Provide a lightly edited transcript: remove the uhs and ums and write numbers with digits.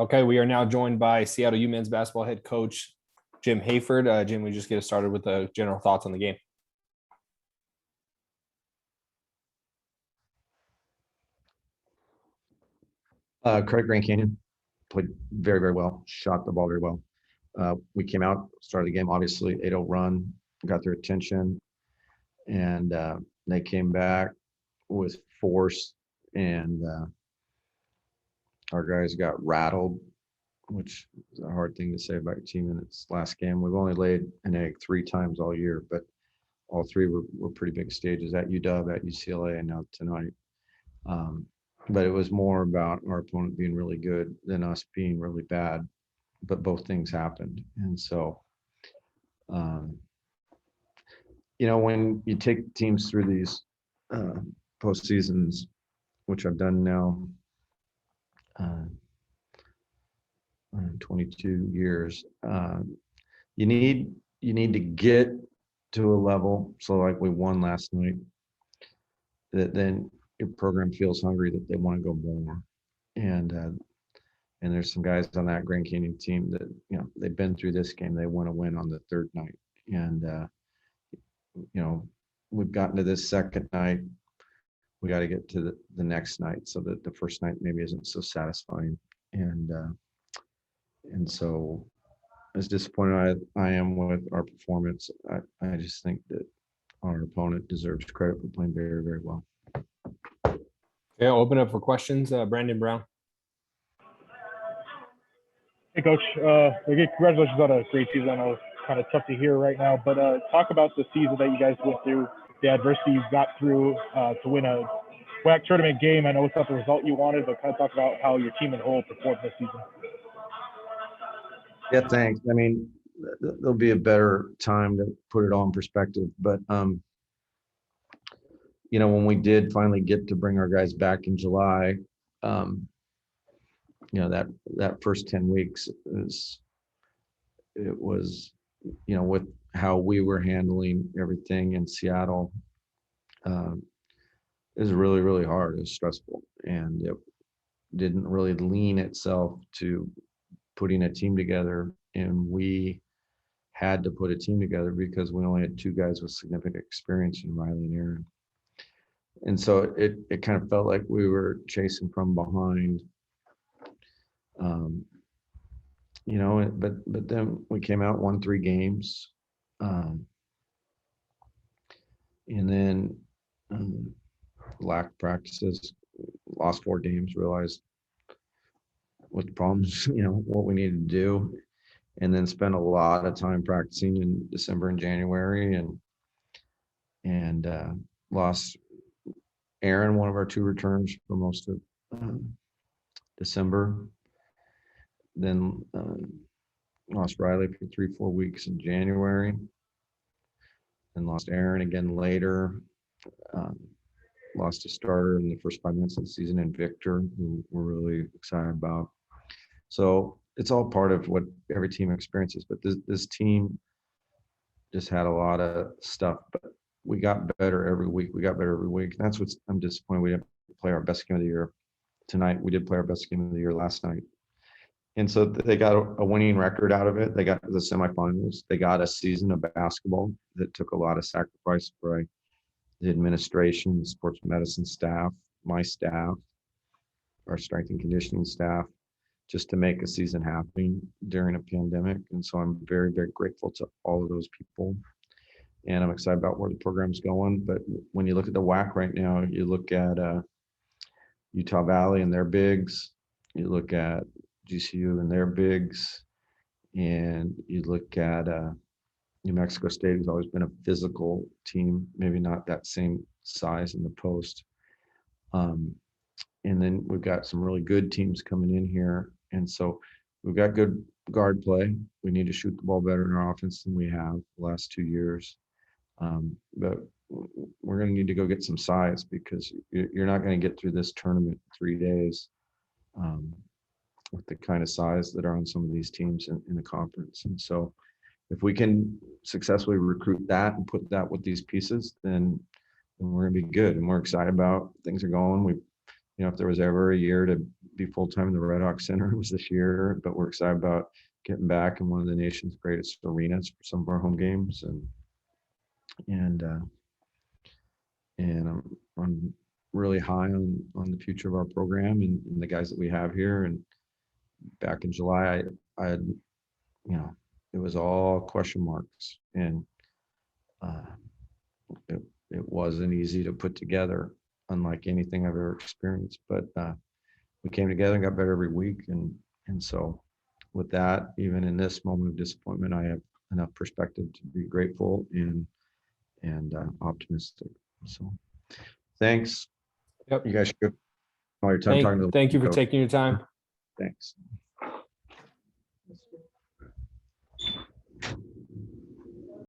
Okay, we are now joined by Seattle U men's basketball head coach Jim Hayford. Jim, we just get us started with the general thoughts on the game. Craig Grand Canyon played very, very well, shot the ball very well. We came out, started the game, obviously, 8-0 run, got their attention, and they came back with force, and our guys got rattled, which is a hard thing to say about your team in its last game. We've only laid an egg 3 times all year, but all 3 were pretty big stages at UW, at UCLA, and now tonight. But it was more about our opponent being really good than us being really bad. But both things happened. And so, when you take teams through these postseasons, which I've done now 22 years, you need to get to a level. So like we won last night, that then your program feels hungry that they want to go more. And there's some guys on that Grand Canyon team that, they've been through this game. They want to win on the 3rd night. And, we've gotten to this 2nd night. We got to get to the next night so that the first night maybe isn't so satisfying. And so as disappointed I am with our performance, I just think that our opponent deserves credit for playing very, very well. Okay, I'll open up for questions. Brandon Brown. Hey, Coach. Again, congratulations on a great season. I know it's kind of tough to hear right now, but talk about the season that you guys went through, the adversity you got through to win a WAC tournament game. I know it's not the result you wanted, but kind of talk about how your team as a whole performed this season. Yeah, thanks. I mean, there'll be a better time to put it all in perspective, but when we did finally get to bring our guys back in July, that first 10 weeks was with how we were handling everything in Seattle, it was really, really hard. It was stressful, and it didn't really lean itself to putting a team together. And we had to put a team together because we only had 2 guys with significant experience in Riley and Aaron. And so it kind of felt like we were chasing from behind, but then we came out, won 3 games, and then lacked practices, lost 4 games, realized what the problems, what we needed to do, and then spent a lot of time practicing in December and January, and lost Aaron, one of our 2 returns, for most of December. Then lost Riley for 3-4 weeks in January. Then lost Aaron again later. Lost a starter in the first 5 minutes of the season, and Victor, who we're really excited about. So it's all part of what every team experiences. But this team just had a lot of stuff. But we got better every week. And that's what I'm disappointed we didn't play our best game of the year tonight. We did play our best game of the year last night. And so they got a winning record out of it. They got to the semifinals. They got a season of basketball that took a lot of sacrifice by the administration, the sports medicine staff, my staff, our strength and conditioning staff, just to make a season happen during a pandemic. And so I'm very, very grateful to all of those people. And I'm excited about where the program's going. But when you look at the WAC right now, you look at Utah Valley and their bigs, you look at GCU and their bigs, and you look at New Mexico State, who's always been a physical team, maybe not that same size in the post. And then we've got some really good teams coming in here. And so we've got good guard play. We need to shoot the ball better in our offense than we have the last 2 years. But we're going to need to go get some size, because you're not going to get through this tournament in 3 days with the kind of size that are on some of these teams in the conference. And so if we can successfully recruit that and put that with these pieces, then we're going to be good. And we're excited about things are going. If there was ever a year to be full-time in the Red Hawk Center was this year, but we're excited about getting back in one of the nation's greatest arenas for some of our home games. And I'm really high on the future of our program and the guys that we have here. And back in July, I had, it was all question marks, and it wasn't easy to put together, unlike anything I've ever experienced. But we came together and got better every week, and so with that, even in this moment of disappointment, I have enough perspective to be grateful and optimistic. So, thanks. Yep. You guys should all your time talking to the Thank you for coach. taking your time. Thanks.